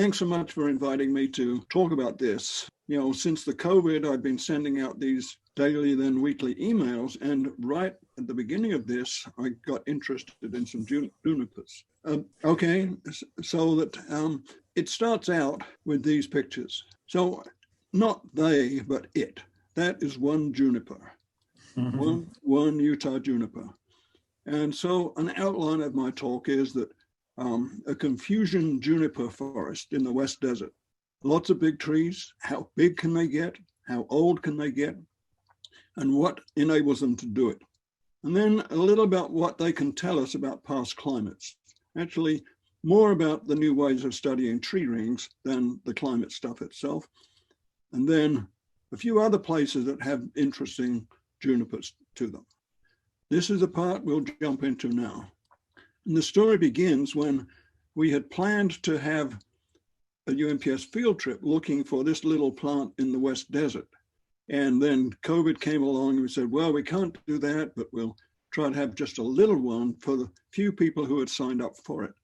thanks so much for inviting me to talk about this. You know, since the COVID, I've been sending out these daily, then weekly emails. And right at the beginning of this, I got interested in some junipers. Okay, so that it starts out with these pictures. So not they, but it. That is one juniper, one Utah juniper. And so an outline of my talk is that a confusion juniper forest in the West Desert. Lots of big trees. How big can they get? How old can they get? And what enables them to do it? And then a little about what they can tell us about past climates. Actually, more about the new ways of studying tree rings than the climate stuff itself. And then a few other places that have interesting junipers to them. This is the part we'll jump into now. And the story begins when we had planned to have a UNPS field trip looking for this little plant in the West Desert. And then COVID came along and we said, well, we can't do that, but we'll try to have just a little one for the few people who had signed up for it.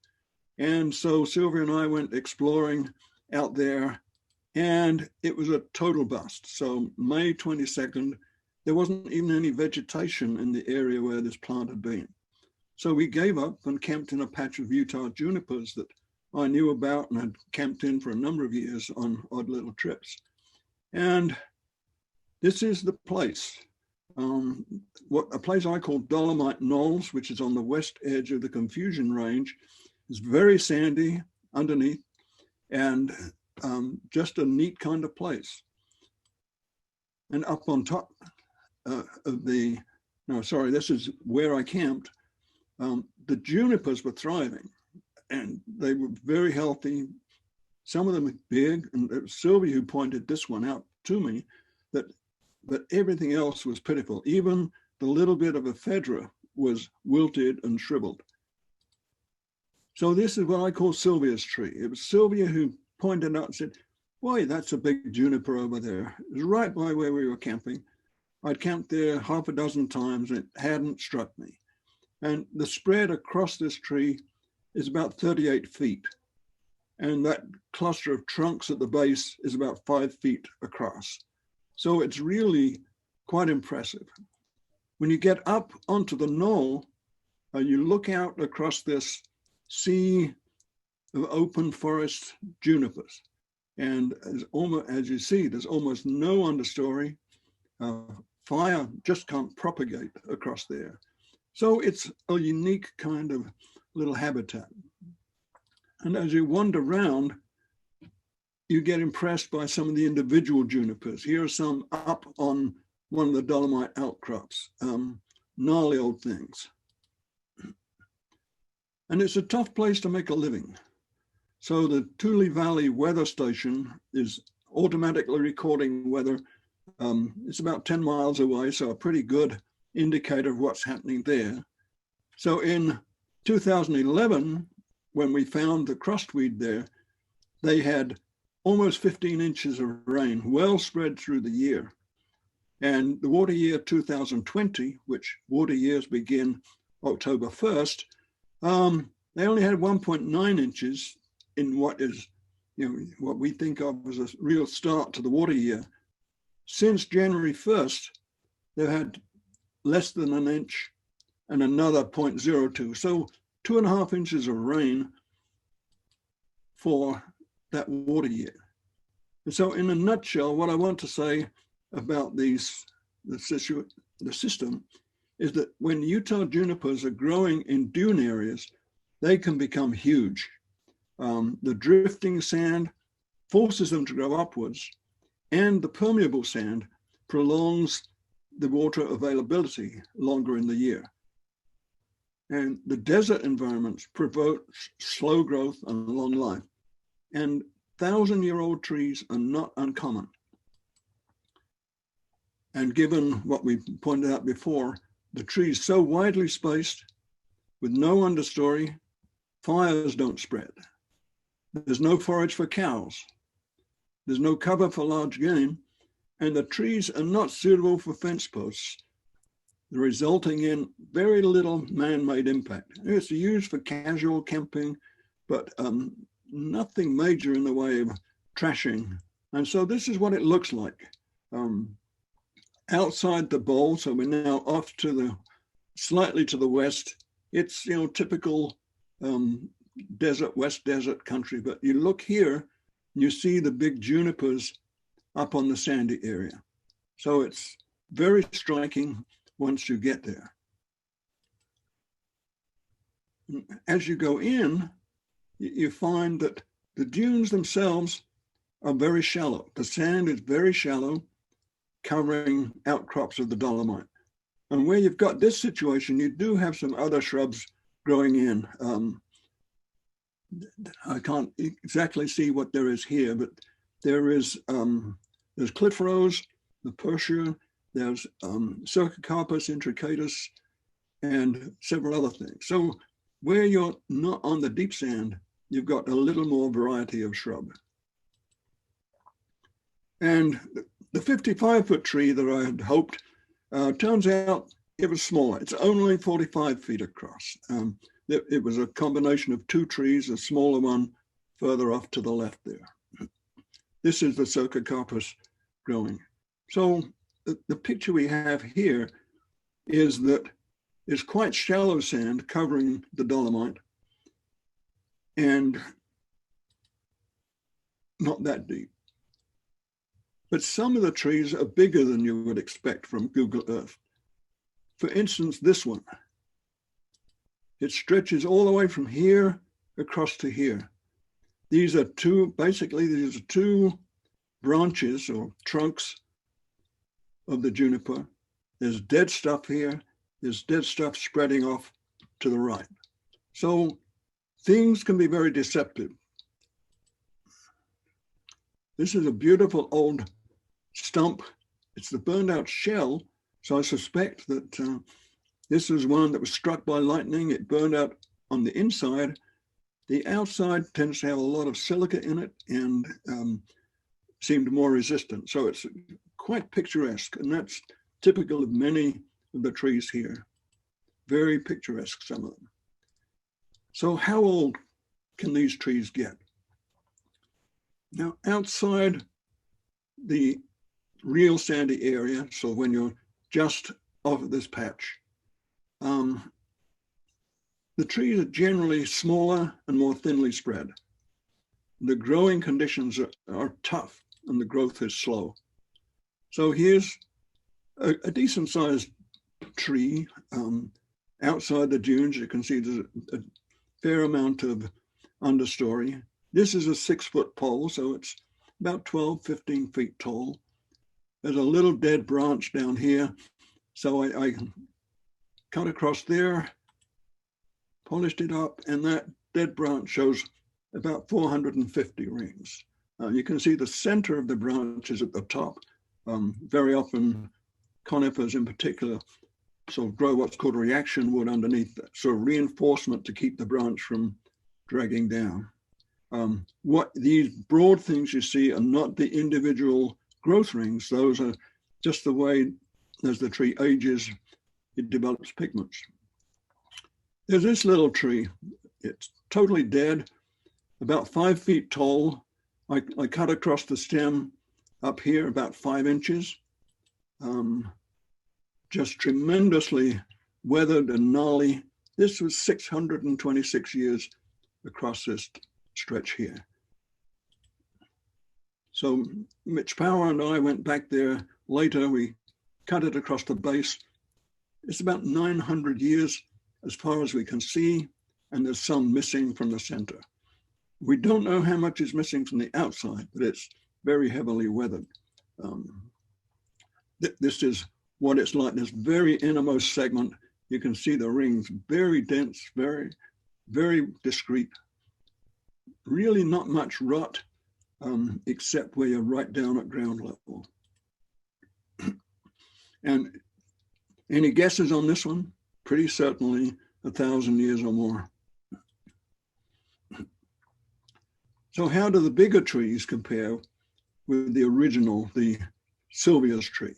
And so Sylvia and I went exploring out there, and it was a total bust. So May 22nd, there wasn't even any vegetation in the area where this plant had been. So we gave up and camped in a patch of Utah junipers that I knew about and had camped in for a number of years on odd little trips. And this is the place, a place I call Dolomite Knolls, which is on the west edge of the Confusion Range. It's very sandy underneath and just a neat kind of place. And up on top this is where I camped. The junipers were thriving and they were very healthy. Some of them were big, and it was Sylvia who pointed this one out to me, but everything else was pitiful. Even the little bit of ephedra was wilted and shriveled. So this is what I call Sylvia's tree. It was Sylvia who pointed out and said, boy, that's a big juniper over there. It was right by where we were camping. I'd camped there half a dozen times and it hadn't struck me. And the spread across this tree is about 38 feet. And that cluster of trunks at the base is about 5 feet across. So it's really quite impressive. When you get up onto the knoll, you look out across this sea of open forest junipers. And as you see, there's almost no understory. Fire just can't propagate across there. So it's a unique kind of little habitat. And as you wander around, you get impressed by some of the individual junipers. Here are some up on one of the Dolomite outcrops, gnarly old things. And it's a tough place to make a living. So the Tule Valley Weather Station is automatically recording weather. It's about 10 miles away, so a pretty good indicator of what's happening there. So in 2011, when we found the crustweed there, they had almost 15 inches of rain, well spread through the year. And the water year 2020, which water years begin October 1st, they only had 1.9 inches in what is, what we think of as a real start to the water year. Since January 1st, they've had less than an inch and another 0.02. So 2.5 inches of rain for that water year. And so in a nutshell, what I want to say about the system is that when Utah junipers are growing in dune areas, they can become huge. The drifting sand forces them to grow upwards, and the permeable sand prolongs the water availability longer in the year. And the desert environments promote slow growth and long life. And 1,000-year-old trees are not uncommon. And given what we pointed out before, the trees so widely spaced with no understory, fires don't spread. There's no forage for cows. There's no cover for large game, and the trees are not suitable for fence posts, resulting in very little man-made impact. It's used for casual camping, but nothing major in the way of trashing. And so this is what it looks like. Outside the bowl, so we're now off to the, slightly to the west. It's, you know, typical desert, West Desert country, but you look here, you see the big junipers up on the sandy area. So it's very striking once you get there. As you go in, you find that the dunes themselves are very shallow. The sand is very shallow, covering outcrops of the Dolomite. And where you've got this situation, you do have some other shrubs growing in. I can't exactly see what there is here, but there is, there's cliff rose, the Persia, there's Cercocarpus intricatus, and several other things. So where you're not on the deep sand, you've got a little more variety of shrub. And the 55-foot tree that I had hoped, turns out it was smaller. It's only 45 feet across. It was a combination of two trees, a smaller one further off to the left there. This is the Cercocarpus growing. So the picture we have here is that it's quite shallow sand covering the Dolomite and not that deep. But some of the trees are bigger than you would expect from Google Earth. For instance, this one. It stretches all the way from here across to here. These are two branches or trunks of the juniper. There's dead stuff here. There's dead stuff spreading off to the right. So things can be very deceptive. This is a beautiful old stump. It's the burned out shell. So I suspect that this is one that was struck by lightning. It burned out on the inside. The outside tends to have a lot of silica in it and seemed more resistant. So it's quite picturesque, and that's typical of many of the trees here. Very picturesque, some of them. So how old can these trees get? Now, outside the real sandy area, so when you're just off of this patch, the trees are generally smaller and more thinly spread. The growing conditions are tough and the growth is slow. So here's a decent sized tree outside the dunes. You can see there's a fair amount of understory. This is a 6-foot pole, so it's about 12, 15 feet tall. There's a little dead branch down here. So I cut across there, polished it up, and that dead branch shows about 450 rings. You can see the center of the branch is at the top. Very often conifers in particular sort of grow what's called reaction wood underneath that, so reinforcement to keep the branch from dragging down. What these broad things you see are not the individual growth rings. Those are just the way as the tree ages, it develops pigments. There's this little tree. It's totally dead, about 5 feet tall. I cut across the stem up here about 5 inches. Just tremendously weathered and gnarly. This was 626 years across this stretch here. So Mitch Power and I went back there later. We cut it across the base. It's about 900 years as far as we can see, and there's some missing from the center. We don't know how much is missing from the outside, but it's very heavily weathered. This is what it's like. This very innermost segment, you can see the rings, very dense, very, very discreet. Really not much rot, except where you're right down at ground level. And any guesses on this one? Pretty certainly 1,000 years or more. So how do the bigger trees compare with the original, the Sylvia's tree?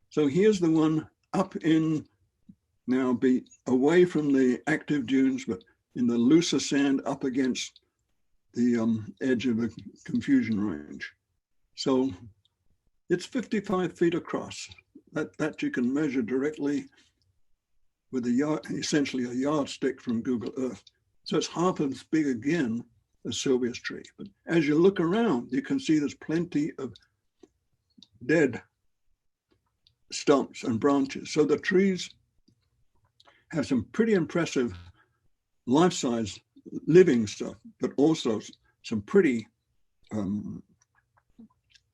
So here's the one up in, now be away from the active dunes, but in the looser sand up against edge of the confusion range. So it's 55 feet across. That you can measure directly with essentially a yardstick from Google Earth. So it's half as big again as Sylvia's tree. But as you look around, you can see there's plenty of dead stumps and branches. So the trees have some pretty impressive life-size living stuff, but also some pretty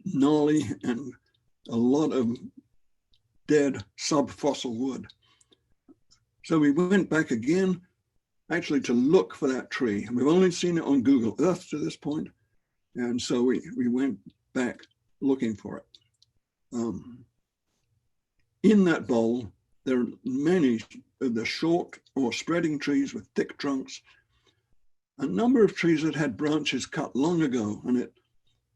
gnarly and a lot of dead subfossil wood. So we went back again, actually to look for that tree. We've only seen it on Google Earth to this point. And so we went back looking for it. In that bowl, there are many of the short or spreading trees with thick trunks, a number of trees that had branches cut long ago, and it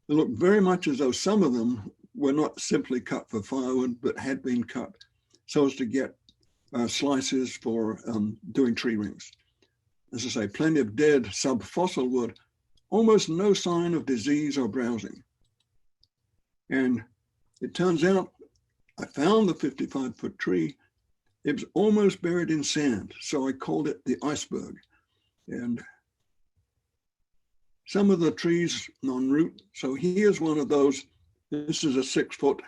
looked very much as though some of them were not simply cut for firewood, but had been cut so as to get slices for doing tree rings. As I say, plenty of dead subfossil wood, almost no sign of disease or browsing. And it turns out I found the 55-foot tree. It was almost buried in sand, so I called it the Iceberg. And some of the trees en route. So here's one of those. This is a 6-foot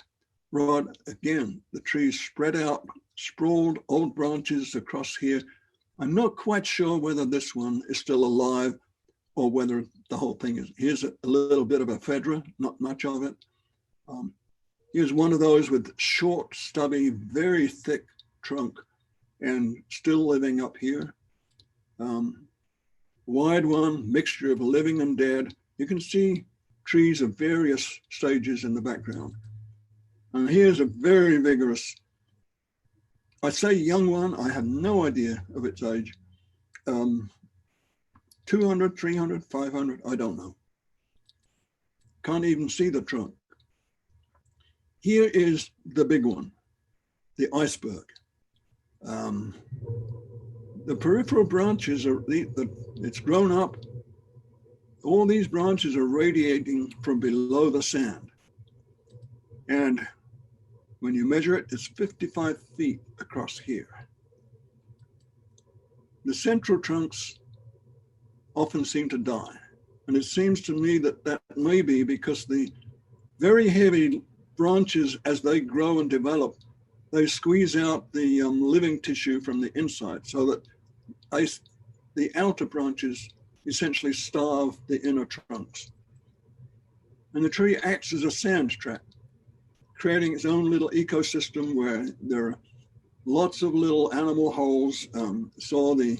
rod. Again, the trees spread out, sprawled old branches across here. I'm not quite sure whether this one is still alive or whether the whole thing is. Here's a little bit of a ephedra, not much of it. Here's one of those with short, stubby, very thick trunk and still living up here. Wide one, mixture of living and dead. You can see trees of various stages in the background. And here's a very vigorous, I say young one, I have no idea of its age. 200, 300, 500, I don't know. Can't even see the trunk. Here is the big one, the Iceberg. The peripheral branches are, it's grown up. All these branches are radiating from below the sand. And when you measure it, it's 55 feet across here. The central trunks often seem to die. And it seems to me that that may be because the very heavy branches, as they grow and develop, they squeeze out the living tissue from the inside so that the outer branches essentially starve the inner trunks. And the tree acts as a sand trap, creating its own little ecosystem where there are lots of little animal holes. Saw the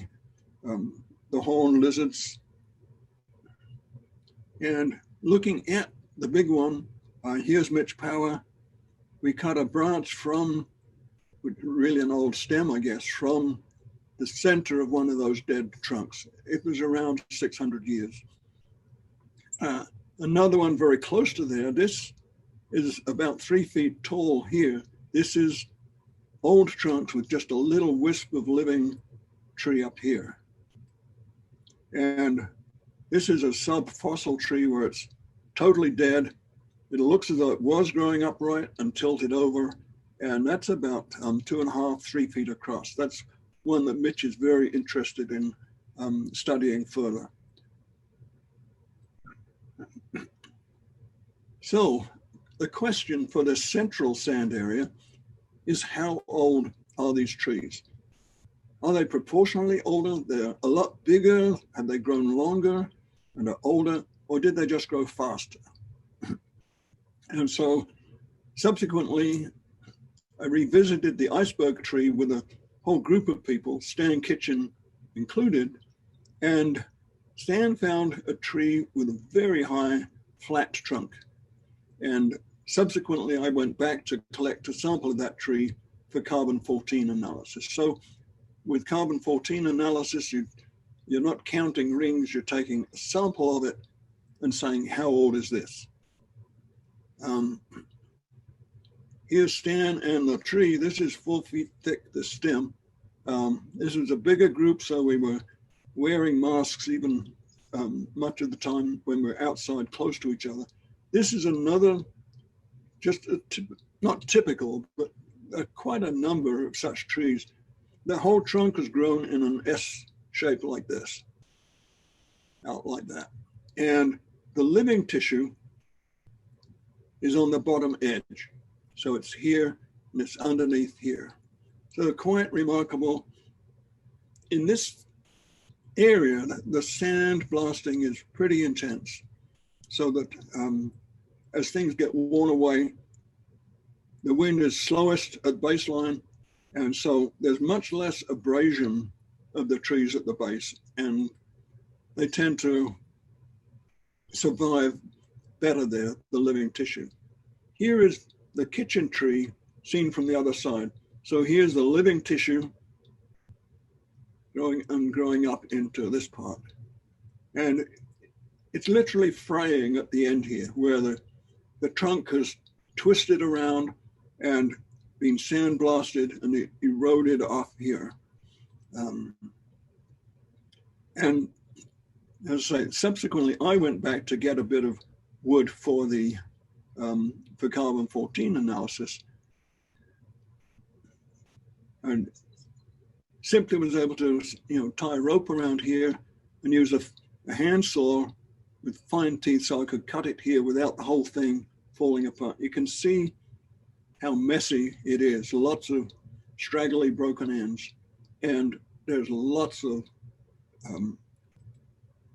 horned lizards. And looking at the big one, here's Mitch Power. We cut a branch from, really an old stem, I guess, from the center of one of those dead trunks. It was around 600 years. Another one very close to there, this is about 3 feet tall here. This is old trunks with just a little wisp of living tree up here. And this is a subfossil tree where it's totally dead. It looks as though it was growing upright and tilted over. And that's about 2.5, 3 feet across. That's one that Mitch is very interested in studying further. So the question for the central sand area is, how old are these trees? Are they proportionally older? They're a lot bigger. Have they grown longer and are older? Or did they just grow faster? And so subsequently, I revisited the Iceberg tree with a whole group of people, Stan Kitchen included, and Stan found a tree with a very high flat trunk. And subsequently, I went back to collect a sample of that tree for carbon-14 analysis. So with carbon-14 analysis, you're not counting rings, you're taking a sample of it and saying, how old is this? Here's Stan and the tree. This is 4 feet thick, the stem. This was a bigger group, so we were wearing masks even much of the time when we're outside close to each other. This is another, just not typical, but quite a number of such trees. The whole trunk is grown in an S shape like this, out like that. And the living tissue is on the bottom edge. So it's here and it's underneath here. So quite remarkable. In this area, the sand blasting is pretty intense. So that as things get worn away, the wind is slowest at baseline. And so there's much less abrasion of the trees at the base, and they tend to survive better there, the living tissue. Here is the kitchen tree seen from the other side. So here's the living tissue growing up into this part. And it's literally fraying at the end here, where the trunk has twisted around and been sandblasted and eroded off here. And as I say, subsequently, I went back to get a bit of wood for the for carbon-14 analysis, and simply was able to tie a rope around here and use a handsaw with fine teeth so I could cut it here without the whole thing falling apart. You can see how messy it is, lots of straggly broken ends, and there's lots of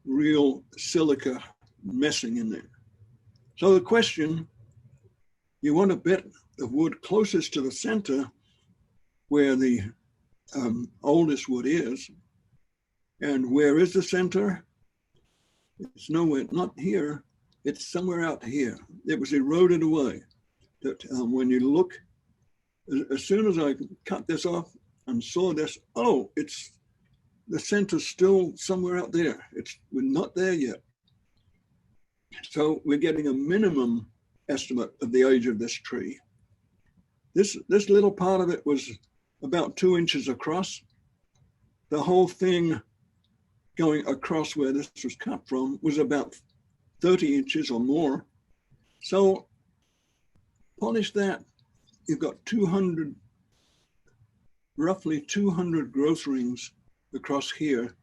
real silica messing in there. So the question, you want a bit of wood closest to the center where the oldest wood is. And where is the center? It's nowhere, not here, it's somewhere out here. It was eroded away. That when you look, as soon as I cut this off and saw this, oh, it's the center's still somewhere out there. We're not there yet. So we're getting a minimum estimate of the age of this tree. This little part of it was about 2 inches across. The whole thing going across where this was cut from was about 30 inches or more. So polish that, you've got roughly 200 growth rings across here.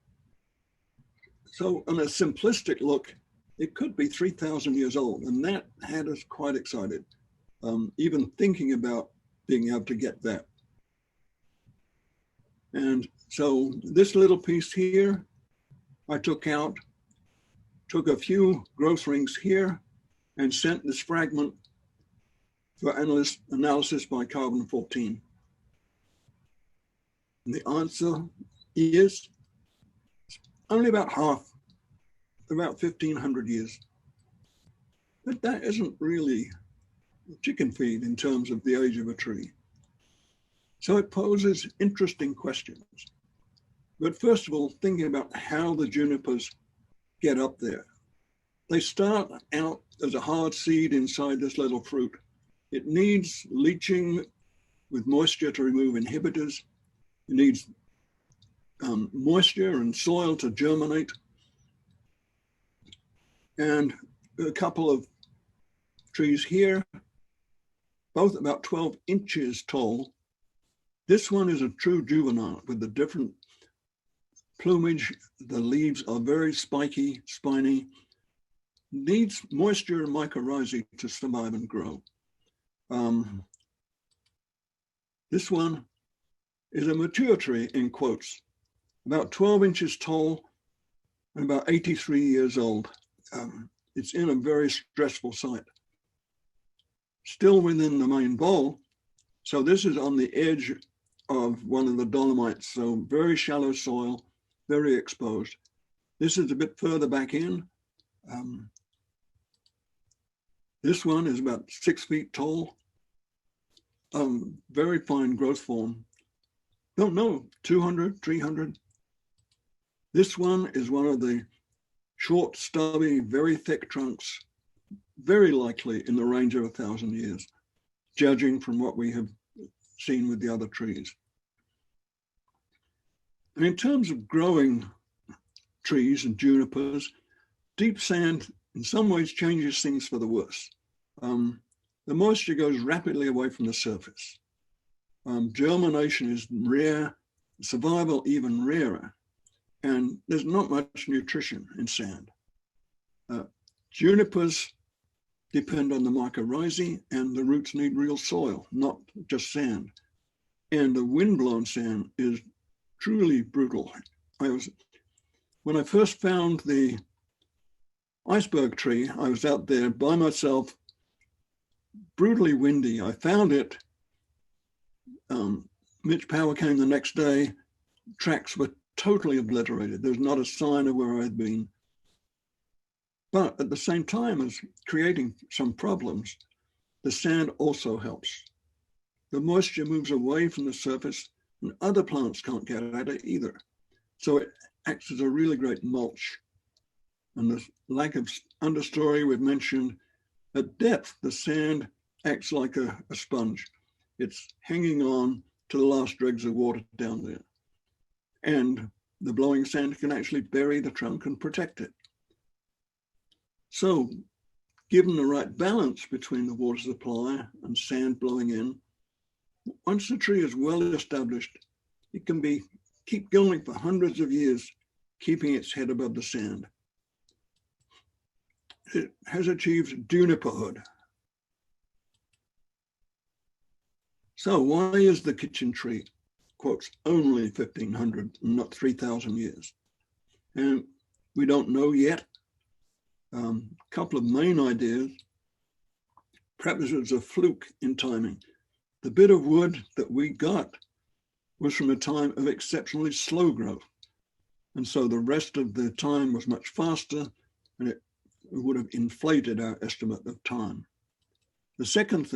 So on a simplistic look, it could be 3,000 years old, and that had us quite excited, even thinking about being able to get that. And so this little piece here, I took out, took a few growth rings here, and sent this fragment for analysis by carbon-14. And the answer is only about half, about 1,500 years. But that isn't really chicken feed in terms of the age of a tree. So it poses interesting questions. But first of all, thinking about how the junipers get up there. They start out as a hard seed inside this little fruit. It needs leaching with moisture to remove inhibitors. It needs moisture and soil to germinate. And a couple of trees here, both about 12 inches tall. This one is a true juvenile with the different plumage. The leaves are very spiky, spiny, needs moisture and mycorrhizae to survive and grow. This one is a mature tree, in quotes, about 12 inches tall and about 83 years old. It's in a very stressful site. Still within the main bowl. So this is on the edge of one of the Dolomites. So very shallow soil, very exposed. This is a bit further back in. This one is about 6 feet tall. Very fine growth form. Don't know, 200, 300. This one is one of the short, stubby, very thick trunks, very likely in the range of 1,000 years, judging from what we have seen with the other trees. And in terms of growing trees and junipers, deep sand in some ways changes things for the worse. The moisture goes rapidly away from the surface. Germination is rare, survival even rarer, and there's not much nutrition in sand. Junipers depend on the mycorrhizae, and the roots need real soil, not just sand. And the windblown sand is truly brutal. When I first found the Iceberg tree, I was out there by myself, brutally windy. I found it. Mitch Power came the next day. Tracks were totally obliterated. There's not a sign of where I'd been. But at the same time as creating some problems, the sand also helps. The moisture moves away from the surface and other plants can't get at it either. So it acts as a really great mulch. And the lack of understory we've mentioned, at depth, the sand acts like a sponge. It's hanging on to the last dregs of water down there. And the blowing sand can actually bury the trunk and protect it. So given the right balance between the water supply and sand blowing in, once the tree is well established, it can keep going for hundreds of years, keeping its head above the sand. It has achieved juniperhood. So why is the kitchen tree, quotes, only 1,500 and not 3,000 years? And we don't know yet. Couple of main ideas. Perhaps it was a fluke in timing. The bit of wood that we got was from a time of exceptionally slow growth. And so the rest of the time was much faster, and it would have inflated our estimate of time. The second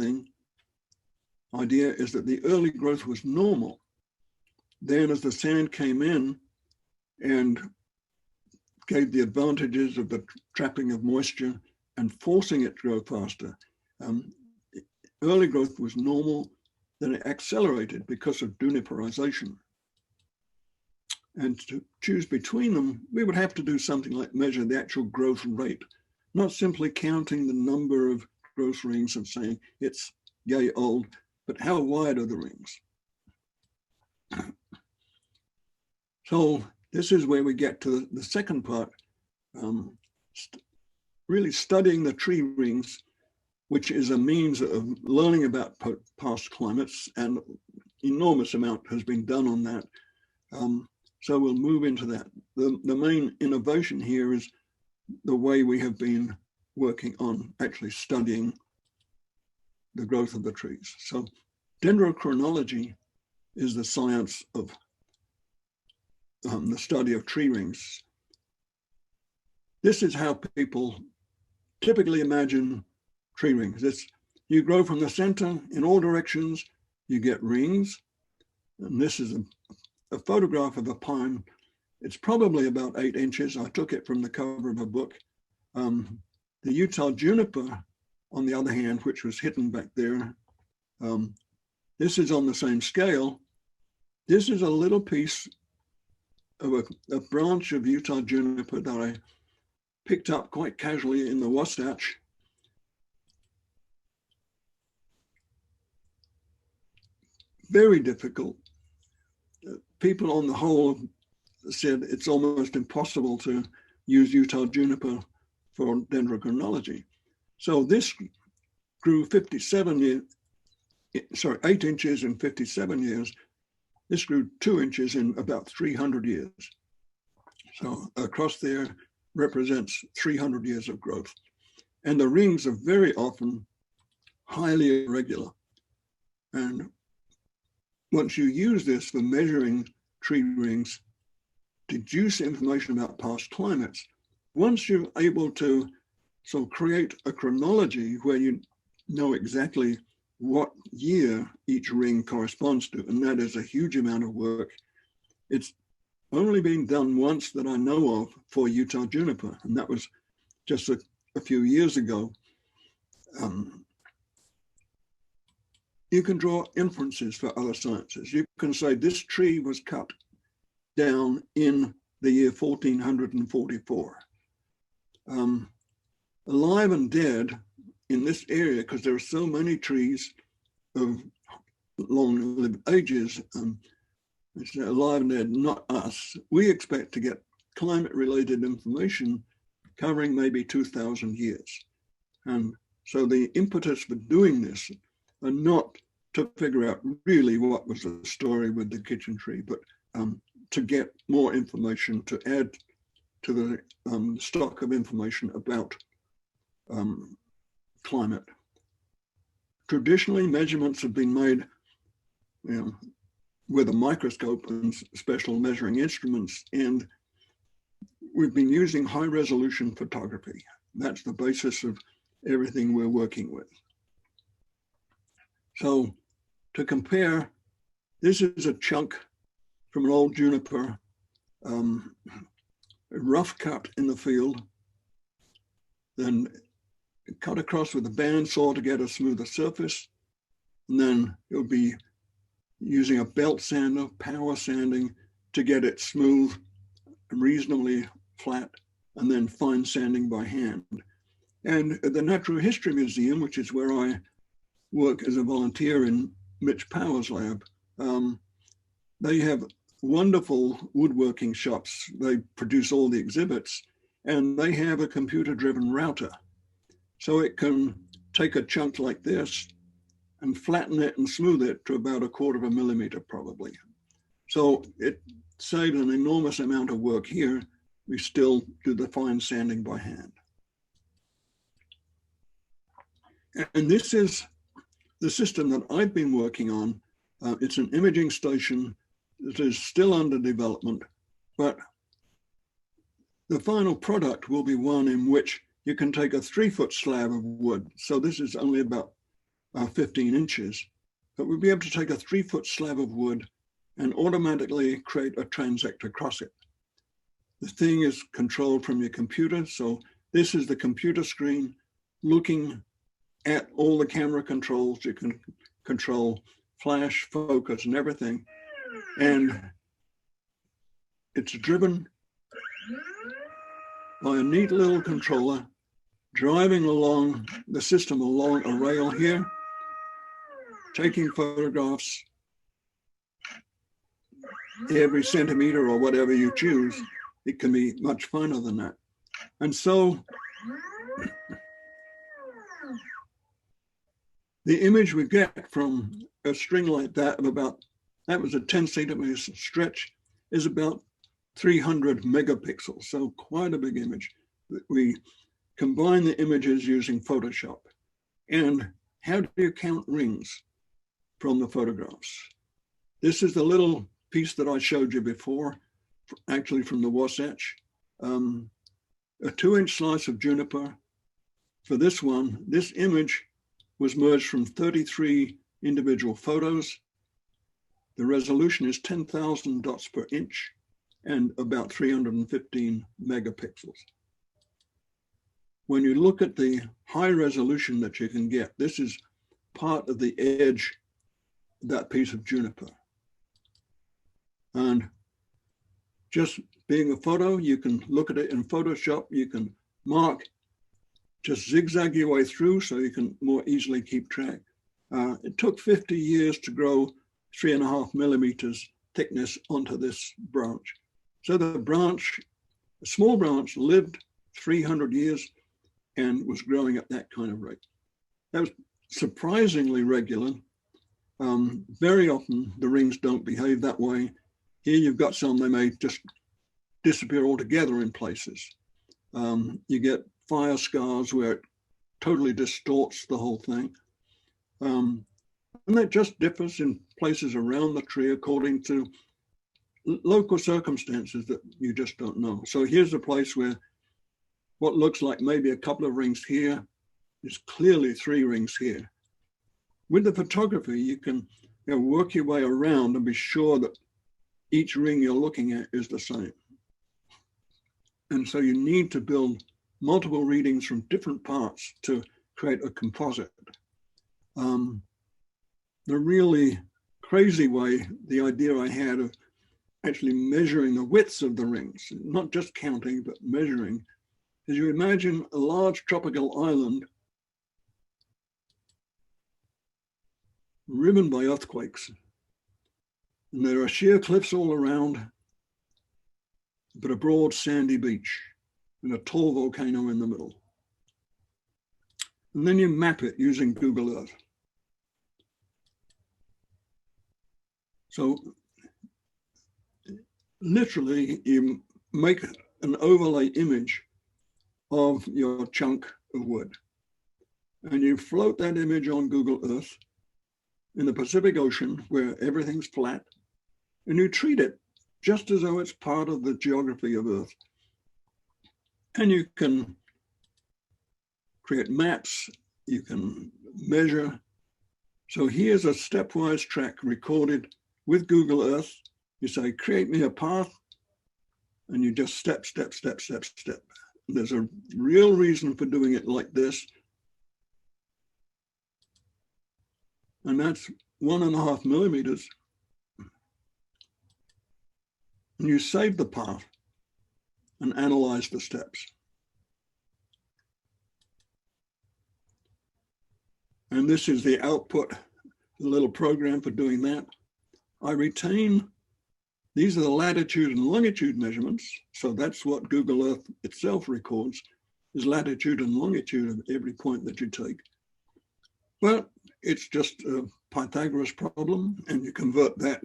idea is that the early growth was normal. Then as the sand came in and gave the advantages of the trapping of moisture and forcing it to grow faster, early growth was normal, then it accelerated because of juniperization. And to choose between them, we would have to do something like measure the actual growth rate, not simply counting the number of growth rings and saying it's yay old, but how wide are the rings? So this is where we get to the second part, really studying the tree rings, which is a means of learning about past climates, and enormous amount has been done on that. So we'll move into that. The main innovation here is the way we have been working on actually studying the growth of the trees. So dendrochronology is the science of the study of tree rings. This is how people typically imagine tree rings. You grow from the center in all directions, you get rings. And this is a photograph of a pine. It's probably about 8 inches. I took it from the cover of a book. The Utah Juniper, on the other hand, which was hidden back there, this is on the same scale. This is a little piece of a branch of Utah Juniper that I picked up quite casually in the Wasatch. Very difficult. People on the whole said it's almost impossible to use Utah Juniper for dendrochronology. So this grew 8 inches in 57 years. This grew 2 inches in about 300 years. So across there represents 300 years of growth. And the rings are very often highly irregular. And once you use this for measuring tree rings, deduce information about past climates, once you're able to create a chronology where you know exactly what year each ring corresponds to, and that is a huge amount of work. It's only been done once that I know of for Utah Juniper, and that was just a few years ago. You can draw inferences for other sciences. You can say this tree was cut down in the year 1444. alive and dead in this area, because there are so many trees of long-lived ages, it's alive and dead, not us. We expect to get climate-related information covering maybe 2,000 years. And so the impetus for doing this are not to figure out really what was the story with the kitchen tree, but to get more information to add to the stock of information about climate. Traditionally, measurements have been made, with a microscope and special measuring instruments, and we've been using high-resolution photography. That's the basis of everything we're working with. So to compare, this is a chunk from an old juniper, rough cut in the field, then cut across with a bandsaw to get a smoother surface, and then it'll be using a belt sander, power sanding to get it smooth, reasonably flat, and then fine sanding by hand. And at the Natural History Museum, which is where I work as a volunteer in Mitch Power's lab, they have wonderful woodworking shops. They produce all the exhibits, and they have a computer-driven router. So it can take a chunk like this and flatten it and smooth it to about 1/4 millimeter probably. So it saves an enormous amount of work here. We still do the fine sanding by hand. And this is the system that I've been working on. It's an imaging station that is still under development, but the final product will be one in which you can take a 3-foot slab of wood. So this is only about 15 inches, but we'll be able to take a 3-foot slab of wood and automatically create a transect across it. The thing is controlled from your computer. So this is the computer screen looking at all the camera controls. You can control flash, focus, and everything. And it's driven by a neat little controller driving along the system along a rail here, taking photographs every centimeter or whatever you choose. It can be much finer than that. And so the image we get from a string like that of about, that was a 10 centimeters stretch, is about 300 megapixels. So quite a big image. We combine the images using Photoshop. And how do you count rings from the photographs? This is the little piece that I showed you before, actually from the Wasatch. A 2-inch slice of juniper. For this one, this image was merged from 33 individual photos. The resolution is 10,000 dots per inch and about 315 megapixels. When you look at the high resolution that you can get, this is part of the edge of that piece of juniper. And just being a photo, you can look at it in Photoshop, you can mark, just zigzag your way through so you can more easily keep track. It took 50 years to grow 3.5 millimeters thickness onto this branch. So the branch, a small branch, lived 300 years and was growing at that kind of rate. That was surprisingly regular. Very often the rings don't behave that way. Here you've got some, they may just disappear altogether in places. You get fire scars where it totally distorts the whole thing. And that just differs in places around the tree according to local circumstances that you just don't know. So here's a place where what looks like maybe a couple of rings here is clearly 3 rings here. With the photography, you can work your way around and be sure that each ring you're looking at is the same. And so you need to build multiple readings from different parts to create a composite. The really crazy way, the idea I had of actually measuring the widths of the rings, not just counting, but measuring, is you imagine a large tropical island riven by earthquakes. And there are sheer cliffs all around, but a broad sandy beach and a tall volcano in the middle. And then you map it using Google Earth. So literally you make an overlay image of your chunk of wood, and you float that image on Google Earth in the Pacific Ocean where everything's flat, and you treat it just as though it's part of the geography of Earth. And you can create maps, you can measure. So here's a stepwise track recorded with Google Earth. You say, create me a path, and you just step, step, step, step, step. There's a real reason for doing it like this. And that's 1.5 millimeters. And you save the path and analyze the steps. And this is the output, the little program for doing that. I retain, these are the latitude and longitude measurements. So that's what Google Earth itself records, is latitude and longitude of every point that you take. But it's just a Pythagoras problem, and you convert that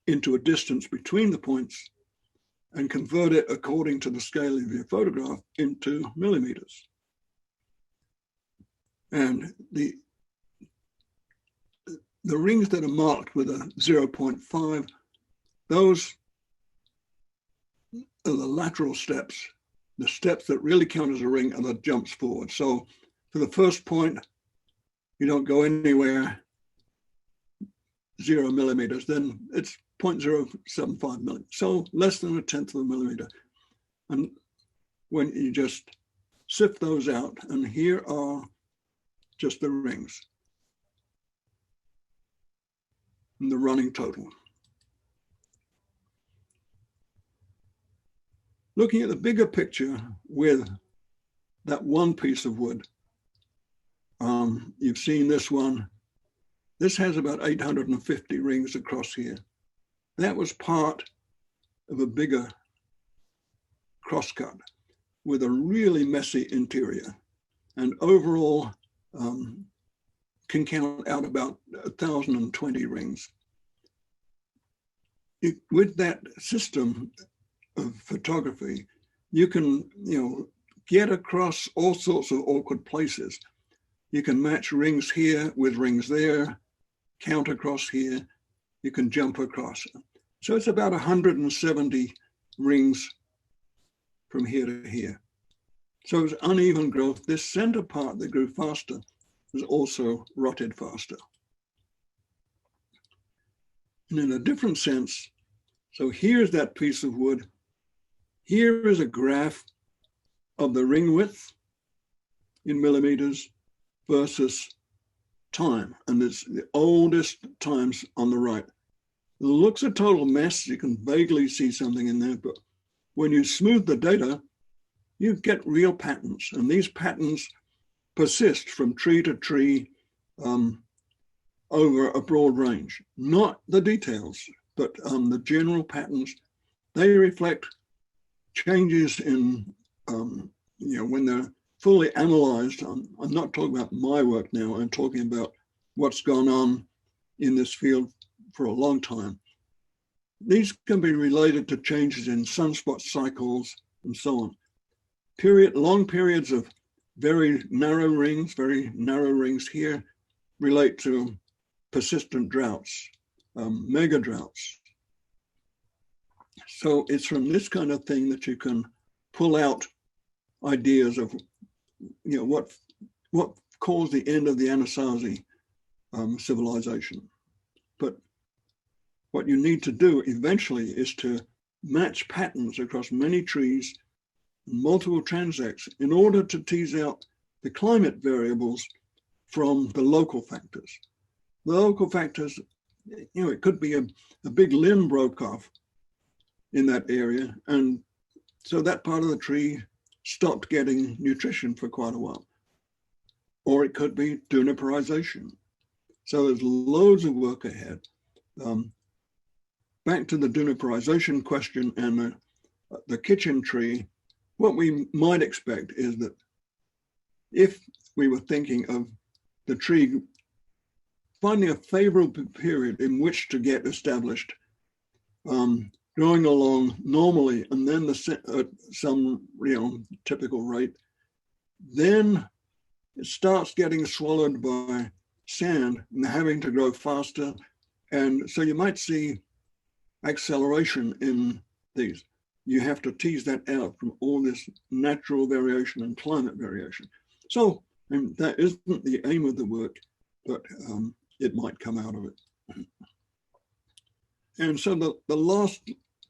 into a distance between the points and convert it according to the scale of your photograph into millimeters. And the rings that are marked with a 0.5, those are the lateral steps. The steps that really count as a ring are the jumps forward. So for the first point, you don't go anywhere 0 millimeters, then it's 0.075 millimeters. So less than 1/10 of a millimeter. And when you just sift those out, and here are just the rings and the running total. Looking at the bigger picture with that one piece of wood, you've seen this one. This has about 850 rings across here. That was part of a bigger crosscut with a really messy interior, and overall can count out about 1,020 rings. With that system of photography, you can, get across all sorts of awkward places. You can match rings here with rings there, count across here, you can jump across. So it's about 170 rings from here to here. So it's uneven growth. This center part that grew faster is also rotted faster. And in a different sense, so here's that piece of wood. Here is a graph of the ring width in millimeters versus time. And it's the oldest times on the right. It looks a total mess. You can vaguely see something in there, but when you smooth the data, you get real patterns. And these patterns persist from tree to tree over a broad range. Not the details, but the general patterns. They reflect changes in, when they're fully analyzed. I'm not talking about my work now. I'm talking about what's gone on in this field for a long time. These can be related to changes in sunspot cycles and so on. Long periods of very narrow rings here relate to persistent droughts, mega droughts. So it's from this kind of thing that you can pull out ideas of, what caused the end of the Anasazi civilization. But what you need to do eventually is to match patterns across many trees, multiple transects, in order to tease out the climate variables from the local factors. The local factors, it could be a big limb broke off in that area, and so that part of the tree stopped getting nutrition for quite a while. Or it could be juniperization. So there's loads of work ahead. Back to the juniperization question and the kitchen tree, what we might expect is that if we were thinking of the tree finding a favorable period in which to get established, growing along normally, and then some typical rate, then it starts getting swallowed by sand and having to grow faster. And so you might see acceleration in these. You have to tease that out from all this natural variation and climate variation. So that isn't the aim of the work, but it might come out of it. And so the last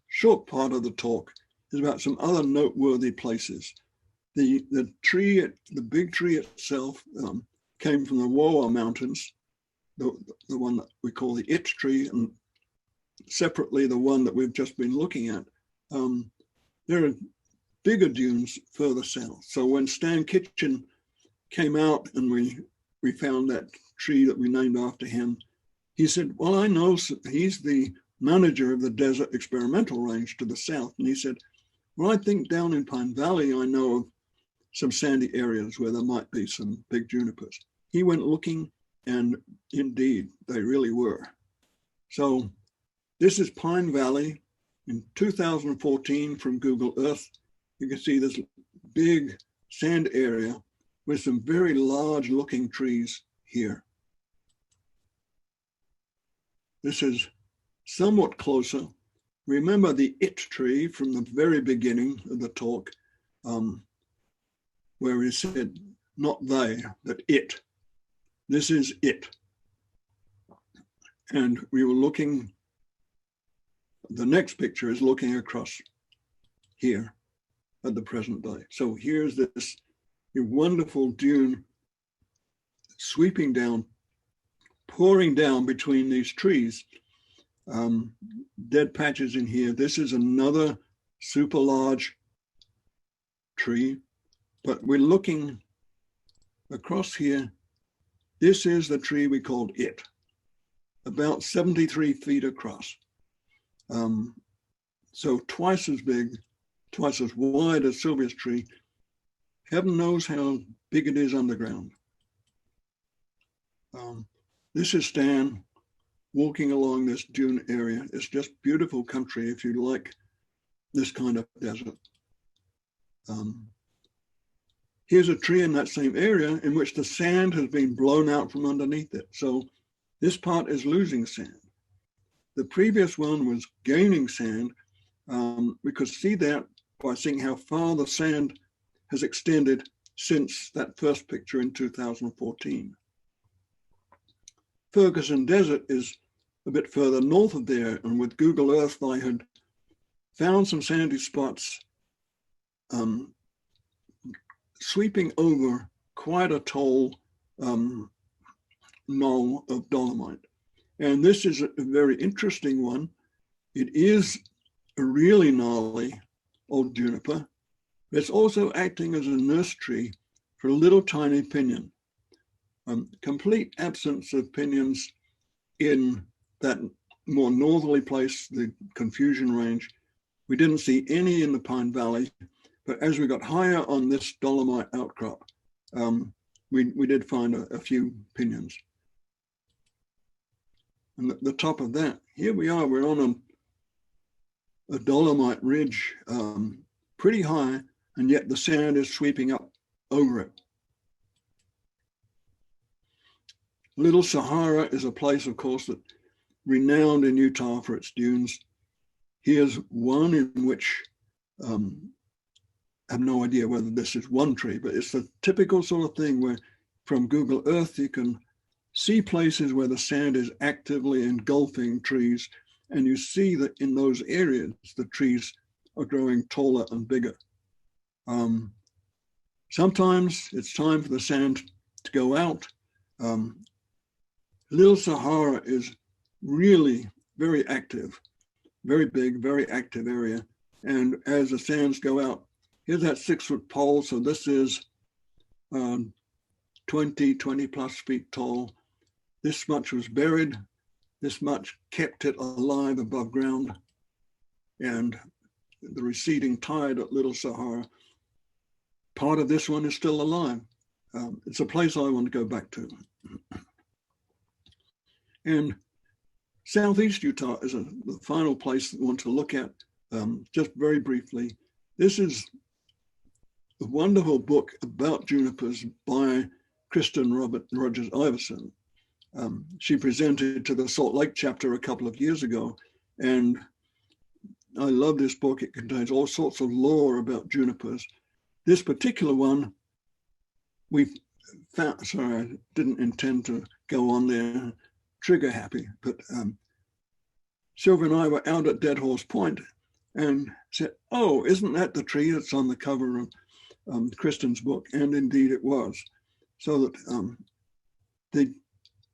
short part of the talk is about some other noteworthy places. The tree, the big tree itself, came from the Wawa Mountains, the one that we call the It tree, and separately the one that we've just been looking at. There are bigger dunes further south. So when Stan Kitchen came out and we found that tree that we named after him, he said, well, I know, he's the manager of the Desert Experimental Range to the south. And he said, well, I think down in Pine Valley, I know of some sandy areas where there might be some big junipers. He went looking, and indeed, they really were. So this is Pine Valley in 2014 from Google Earth. You can see this big sand area with some very large looking trees here. This is somewhat closer. Remember the It tree from the very beginning of the talk, where he said, not they, that it. This is it. And we were looking, the next picture is looking across here at the present day. So here's this wonderful dune sweeping down, pouring down between these trees. Dead patches in here. This is another super large tree, but we're looking across here. This is the tree we called It, about 73 feet across. So twice as big, twice as wide as Sylvia's tree. Heaven knows how big it is underground. This is Stan walking along this dune area. It's just beautiful country if you like this kind of desert. Here's a tree in that same area in which the sand has been blown out from underneath it. So this part is losing sand. The previous one was gaining sand. We could see that by seeing how far the sand has extended since that first picture in 2014. Ferguson Desert is a bit further north of there, and with Google Earth, I had found some sandy spots sweeping over quite a tall knoll of dolomite. And this is a very interesting one. It is a really gnarly old juniper. It's also acting as a nurse tree for a little tiny pinion. Complete absence of pinions in that more northerly place, the Confusion Range. We didn't see any in the Pine Valley, but as we got higher on this dolomite outcrop, we did find a few pinions. And the top of that, here we are, we're on a dolomite ridge, pretty high, and yet the sand is sweeping up over it. Little Sahara is a place, of course, that renowned in Utah for its dunes. Here's one in which I have no idea whether this is one tree, but it's the typical sort of thing where from Google Earth, you can see places where the sand is actively engulfing trees, and you see that in those areas, the trees are growing taller and bigger. Sometimes it's time for the sand to go out. Little Sahara is really very active, very big, very active area. And as the sands go out, here's that 6-foot pole. So this is 20 plus feet tall. This much was buried. This much kept it alive above ground. And the receding tide at Little Sahara, part of this one is still alive. It's a place I want to go back to. And Southeast Utah is the final place I want to look at, just very briefly. This is a wonderful book about junipers by Kristen Rogers Iverson. She presented to the Salt Lake chapter a couple of years ago, and I love this book. It contains all sorts of lore about junipers. This particular one, we found, sorry, I didn't intend to go on there, trigger happy, but Sylvia and I were out at Dead Horse Point and said, oh, isn't that the tree that's on the cover of Kristen's book? And indeed it was. So that the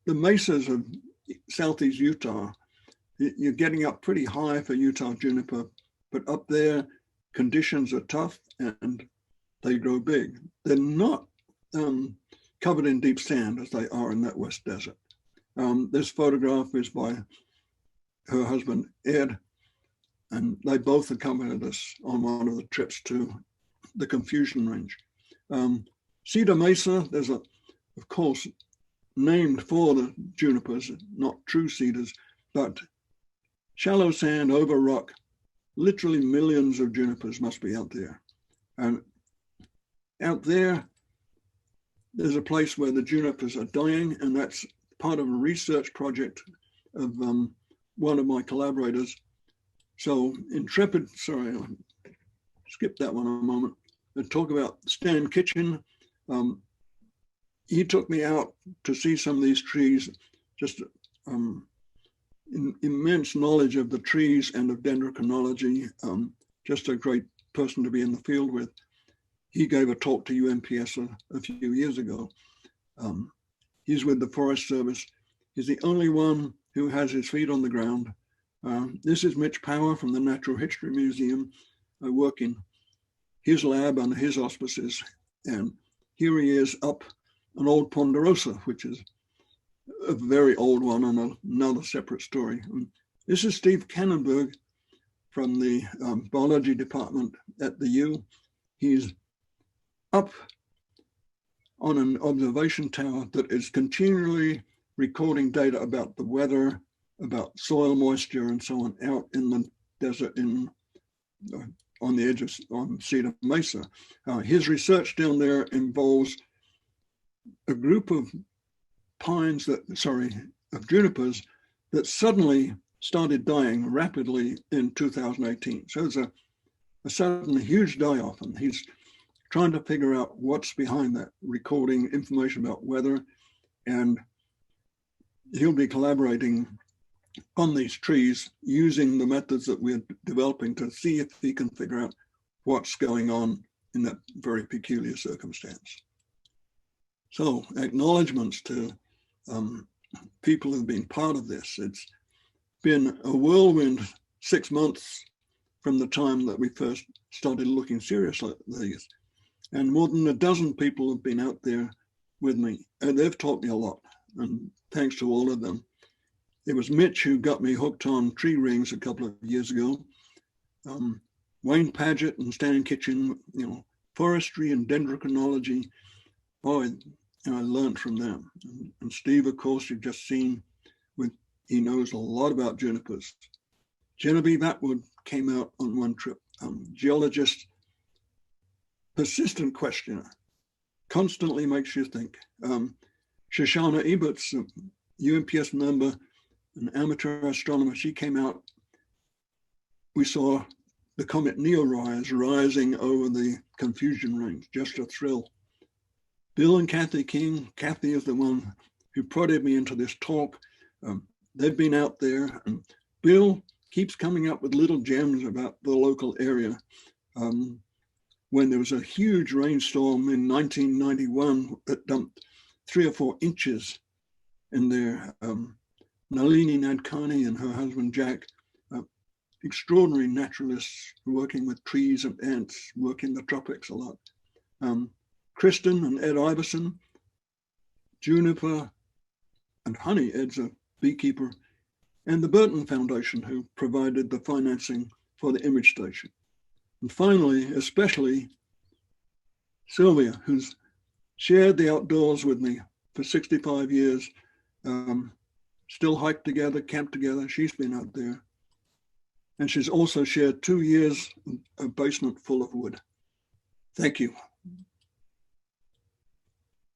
mesas of Southeast Utah, you're getting up pretty high for Utah juniper, but up there, conditions are tough and they grow big. They're not covered in deep sand as they are in that West Desert. This photograph is by her husband, Ed, and they both accompanied us on one of the trips to the Confusion Range. Cedar Mesa, there's of course, named for the junipers, not true cedars, but shallow sand over rock, literally millions of junipers must be out there. And out there, there's a place where the junipers are dying, and that's part of a research project of one of my collaborators. So Intrepid, sorry, I'll skip that one a moment, and talk about Stan Kitchen. He took me out to see some of these trees, just immense knowledge of the trees and of dendrochronology, just a great person to be in the field with. He gave a talk to UNPS a few years ago. He's with the Forest Service. He's the only one who has his feet on the ground. This is Mitch Power from the Natural History Museum. I work in his lab under his auspices. And here he is up an old ponderosa, which is a very old one and another separate story. And this is Steve Kannenberg from the biology department at the U. He's up on an observation tower that is continually recording data about the weather, about soil moisture and so on out in the desert on the edge of Cedar Mesa. His research down there involves a group of junipers that suddenly started dying rapidly in 2018. So it's a sudden huge die-off, and he's trying to figure out what's behind that, recording information about weather, and he'll be collaborating on these trees using the methods that we're developing to see if he can figure out what's going on in that very peculiar circumstance. So acknowledgements to people who've been part of this. It's been a whirlwind 6 months from the time that we first started looking seriously at these. And more than a dozen people have been out there with me, and they've taught me a lot, and thanks to all of them. It was Mitch who got me hooked on tree rings a couple of years ago. Wayne Paget and Stan Kitchen, forestry and dendrochronology. Boy, I learned from them. And Steve, of course, you've just seen, he knows a lot about junipers. Genevieve Atwood came out on one trip, geologist, persistent questioner, constantly makes you think. Shoshana Eberts, UNPS member, an amateur astronomer, she came out. We saw the comet Neorise rising over the Confusion Range, just a thrill. Bill and Kathy King, Kathy is the one who prodded me into this talk. They've been out there, and Bill keeps coming up with little gems about the local area. When there was a huge rainstorm in 1991 that dumped 3 or 4 inches in there, Nalini Nadkarni and her husband Jack extraordinary naturalists working with trees and ants, work in the tropics a lot. Kristen and Ed Iverson, Juniper and honey. Ed's a beekeeper, and the Burton Foundation, who provided the financing for the image station. And finally, especially Sylvia, who's shared the outdoors with me for 65 years, still hike together, camp together. She's been out there. And she's also shared 2 years a basement full of wood. Thank you.